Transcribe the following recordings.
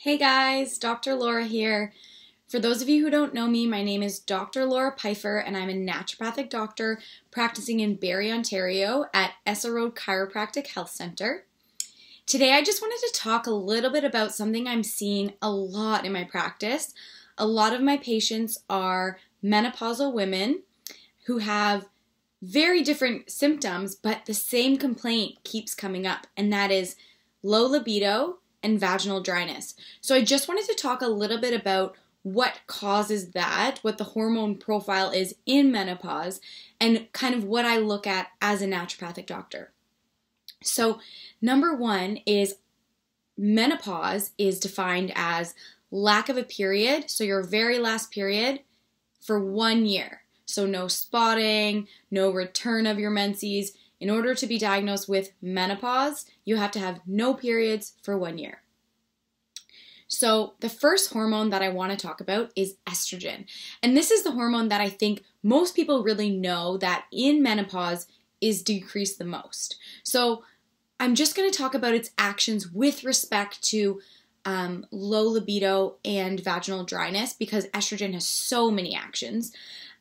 Hey guys, Dr. Laura here. For those of you who don't know me, my name is Dr. Laura Pfeiffer and I'm a naturopathic doctor practicing in Barrie, Ontario at Essa Road Chiropractic Health Center. Today I just wanted to talk a little bit about something I'm seeing a lot in my practice. A lot of my patients are menopausal women who have very different symptoms, but the same complaint keeps coming up, and that is low libido and vaginal dryness. So I just wanted to talk a little bit about what causes that, what the hormone profile is in menopause, and kind of what I look at as a naturopathic doctor. So number one is menopause is defined as lack of a period, so your very last period for 1 year. So no spotting, no return of your menses. In order to be diagnosed with menopause, you have to have no periods for 1 year. So the first hormone that I want to talk about is estrogen. And this is the hormone that I think most people really know that in menopause is decreased the most. So I'm just going to talk about its actions with respect to low libido and vaginal dryness because estrogen has so many actions.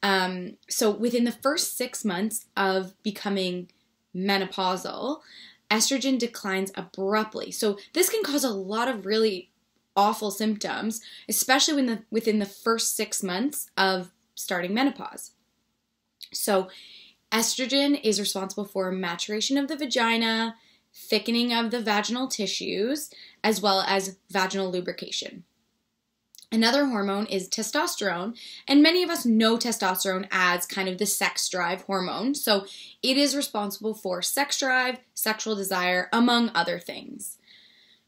So within the first 6 months of becoming menopausal, estrogen declines abruptly. So this can cause a lot of really awful symptoms, especially within the first 6 months of starting menopause. So estrogen is responsible for maturation of the vagina, thickening of the vaginal tissues, as well as vaginal lubrication. Another hormone is testosterone, and many of us know testosterone as kind of the sex drive hormone. So it is responsible for sex drive, sexual desire, among other things.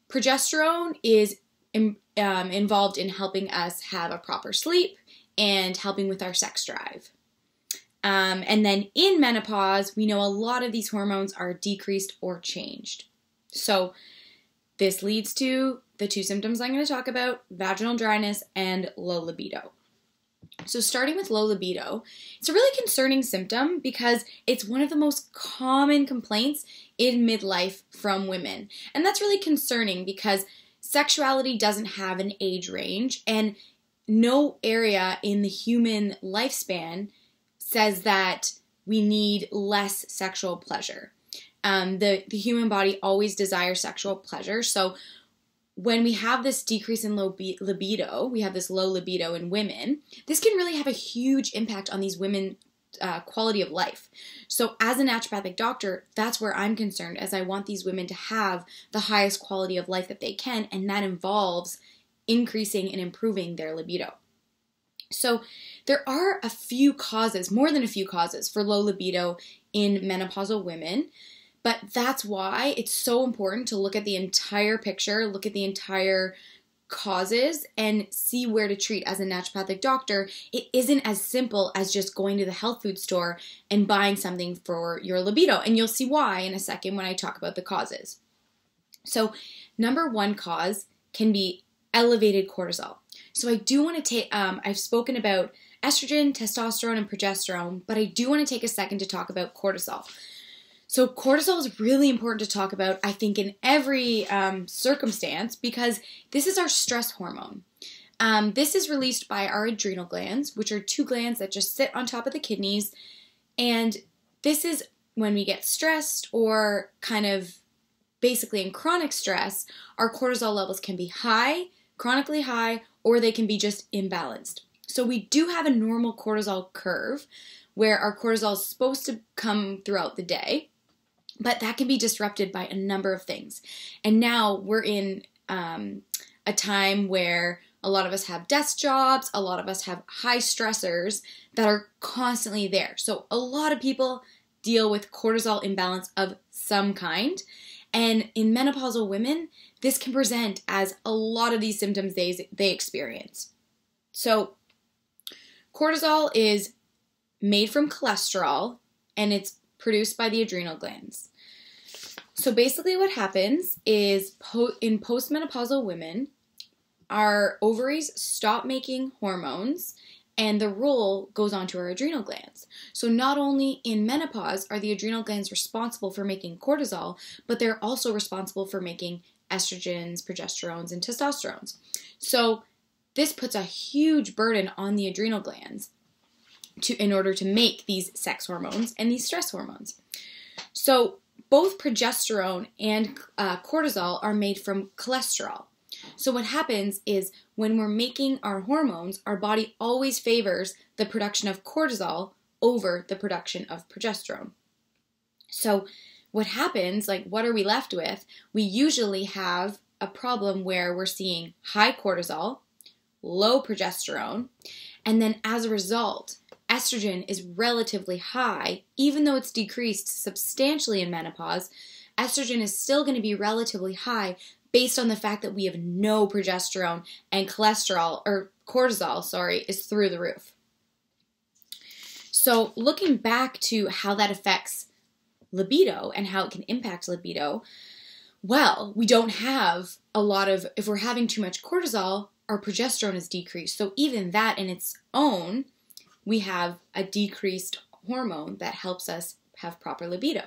Progesterone is involved in helping us have a proper sleep and helping with our sex drive. And then in menopause, we know a lot of these hormones are decreased or changed. So this leads to the two symptoms I'm going to talk about, vaginal dryness and low libido. So starting with low libido, it's a really concerning symptom because it's one of the most common complaints in midlife from women. And that's really concerning because sexuality doesn't have an age range and no area in the human lifespan says that we need less sexual pleasure. The human body always desires sexual pleasure. So when we have this decrease in libido, we have this low libido in women, this can really have a huge impact on these women's quality of life. So as a naturopathic doctor, that's where I'm concerned, as I want these women to have the highest quality of life that they can, and that involves increasing and improving their libido. So there are a few causes, more than a few causes, for low libido in menopausal women. But that's why it's so important to look at the entire picture, look at the entire causes, and see where to treat as a naturopathic doctor. It isn't as simple as just going to the health food store and buying something for your libido. And you'll see why in a second when I talk about the causes. So number one cause can be elevated cortisol. So I do want to take, I've spoken about estrogen, testosterone, and progesterone, but I do want to take a second to talk about cortisol. So cortisol is really important to talk about, I think, in every circumstance because this is our stress hormone. This is released by our adrenal glands, which are two glands that just sit on top of the kidneys. And this is when we get stressed or kind of basically in chronic stress, our cortisol levels can be high, chronically high, or they can be just imbalanced. So we do have a normal cortisol curve where our cortisol is supposed to come throughout the day. But that can be disrupted by a number of things. And now we're in a time where a lot of us have desk jobs, a lot of us have high stressors that are constantly there. So a lot of people deal with cortisol imbalance of some kind. And in menopausal women, this can present as a lot of these symptoms they experience. So cortisol is made from cholesterol and it's produced by the adrenal glands. So basically what happens is in postmenopausal women, our ovaries stop making hormones and the role goes on to our adrenal glands. So not only in menopause are the adrenal glands responsible for making cortisol, but they're also responsible for making estrogens, progesterones, and testosterones. So this puts a huge burden on the adrenal glands in order to make these sex hormones and these stress hormones. So both progesterone and cortisol are made from cholesterol. So what happens is when we're making our hormones, our body always favors the production of cortisol over the production of progesterone. So what happens, like what are we left with? We usually have a problem where we're seeing high cortisol, low progesterone, and then as a result, estrogen is relatively high. Even though it's decreased substantially in menopause, estrogen is still going to be relatively high based on the fact that we have no progesterone and cortisol is through the roof. So looking back to how that affects libido and how it can impact libido, well, we don't have a lot of, if we're having too much cortisol, our progesterone is decreased. So even that in its own, we have a decreased hormone that helps us have proper libido.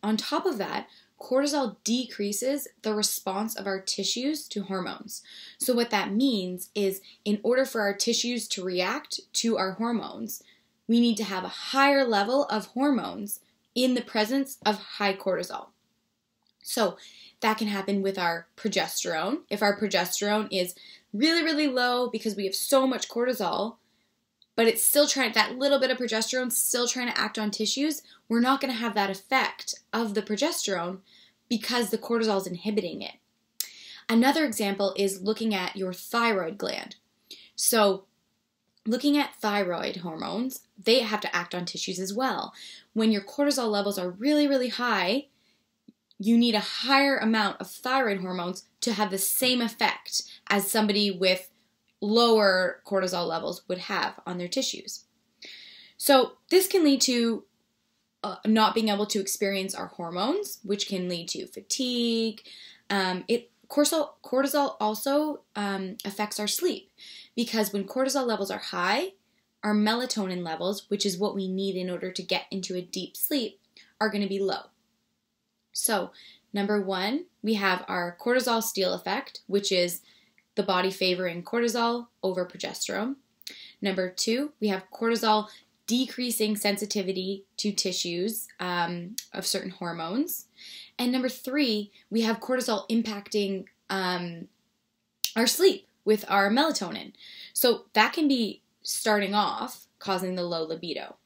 On top of that, cortisol decreases the response of our tissues to hormones. So what that means is in order for our tissues to react to our hormones, we need to have a higher level of hormones in the presence of high cortisol. So that can happen with our progesterone. If our progesterone is really, really low because we have so much cortisol, but it's still that little bit of progesterone still trying to act on tissues, we're not going to have that effect of the progesterone because the cortisol is inhibiting it. Another example is looking at your thyroid gland. So looking at thyroid hormones, they have to act on tissues as well. When your cortisol levels are really, really high, you need a higher amount of thyroid hormones to have the same effect as somebody with lower cortisol levels would have on their tissues. So this can lead to not being able to experience our hormones, which can lead to fatigue. Cortisol also affects our sleep because when cortisol levels are high, our melatonin levels, which is what we need in order to get into a deep sleep, are going to be low. So number one, we have our cortisol steal effect, which is the body favoring cortisol over progesterone. Number two, we have cortisol decreasing sensitivity to tissues of certain hormones. And number three, we have cortisol impacting our sleep with our melatonin. So that can be starting off causing the low libido.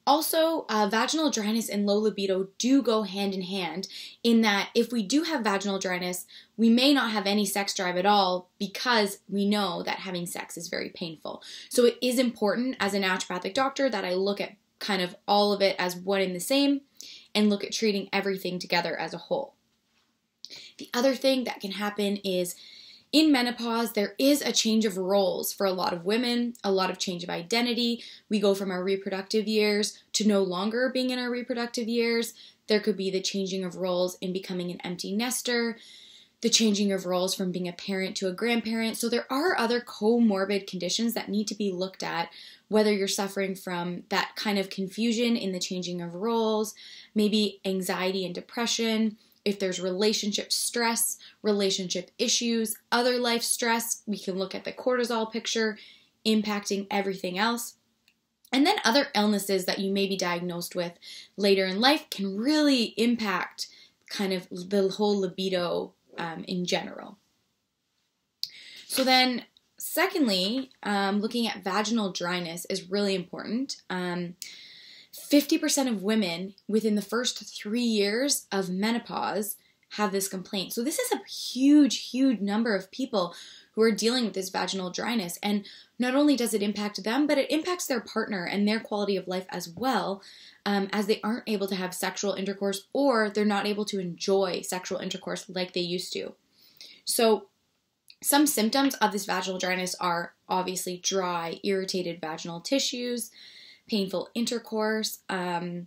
Also, vaginal dryness and low libido do go hand in hand in that if we do have vaginal dryness, we may not have any sex drive at all because we know that having sex is very painful. So it is important as a naturopathic doctor that I look at kind of all of it as one and the same and look at treating everything together as a whole. The other thing that can happen is in menopause, there is a change of roles for a lot of women, a lot of change of identity. We go from our reproductive years to no longer being in our reproductive years. There could be the changing of roles in becoming an empty nester, the changing of roles from being a parent to a grandparent. So there are other comorbid conditions that need to be looked at, whether you're suffering from that kind of confusion in the changing of roles, maybe anxiety and depression, if there's relationship stress, relationship issues, other life stress, we can look at the cortisol picture impacting everything else. And then other illnesses that you may be diagnosed with later in life can really impact kind of the whole libido in general. So then secondly, looking at vaginal dryness is really important. 50% of women within the first 3 years of menopause have this complaint. So this is a huge, huge number of people who are dealing with this vaginal dryness. And not only does it impact them, but it impacts their partner and their quality of life as well, as they aren't able to have sexual intercourse or they're not able to enjoy sexual intercourse like they used to. So some symptoms of this vaginal dryness are obviously dry, irritated vaginal tissues, painful intercourse, the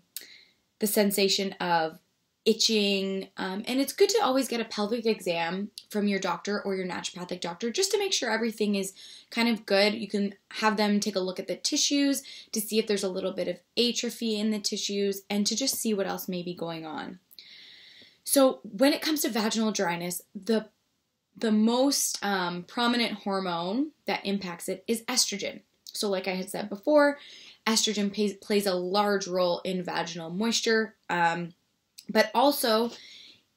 sensation of itching, and it's good to always get a pelvic exam from your doctor or your naturopathic doctor just to make sure everything is kind of good. You can have them take a look at the tissues to see if there's a little bit of atrophy in the tissues and to just see what else may be going on. So when it comes to vaginal dryness, the most prominent hormone that impacts it is estrogen. So like I had said before, estrogen plays a large role in vaginal moisture, but also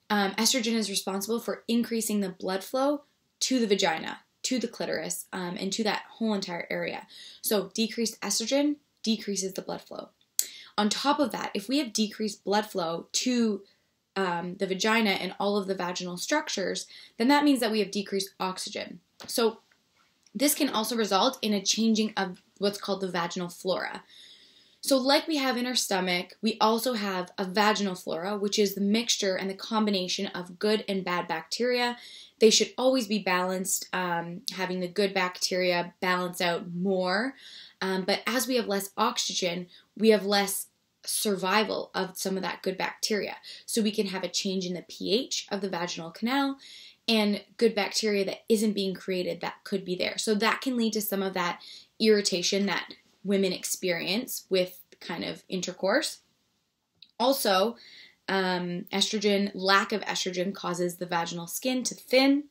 estrogen is responsible for increasing the blood flow to the vagina, to the clitoris, and to that whole entire area. So decreased estrogen decreases the blood flow. On top of that, if we have decreased blood flow to the vagina and all of the vaginal structures, then that means that we have decreased oxygen. So this can also result in a changing of what's called the vaginal flora. So like we have in our stomach, we also have a vaginal flora, which is the mixture and the combination of good and bad bacteria. They should always be balanced, having the good bacteria balance out more. But as we have less oxygen, we have less survival of some of that good bacteria. So we can have a change in the pH of the vaginal canal, and good bacteria that isn't being created that could be there. So that can lead to some of that irritation that women experience with kind of intercourse. Also, lack of estrogen causes the vaginal skin to thin,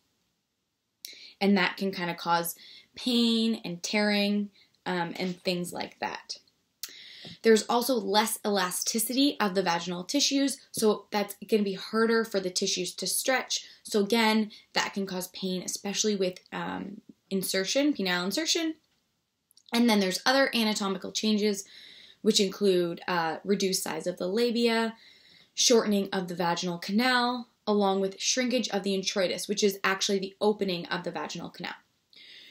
and that can kind of cause pain and tearing and things like that. There's also less elasticity of the vaginal tissues, so that's going to be harder for the tissues to stretch. So again, that can cause pain, especially with insertion, penile insertion. And then there's other anatomical changes, which include reduced size of the labia, shortening of the vaginal canal, along with shrinkage of the introitus, which is actually the opening of the vaginal canal.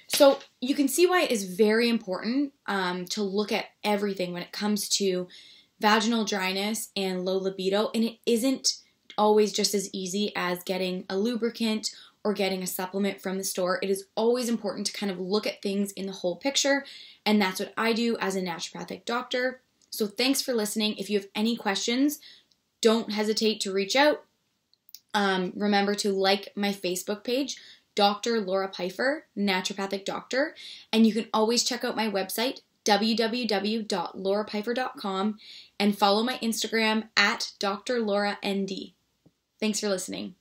So you can see why it is very important to look at everything when it comes to vaginal dryness and low libido, and it isn't always just as easy as getting a lubricant or getting a supplement from the store. It is always important to kind of look at things in the whole picture, and that's what I do as a naturopathic doctor. So thanks for listening. If you have any questions, don't hesitate to reach out. Remember to like my Facebook page, Dr. Laura Pfeiffer, naturopathic doctor, and you can always check out my website, www.laurapfeiffer.com, and follow my Instagram at drlauraND. Thanks for listening.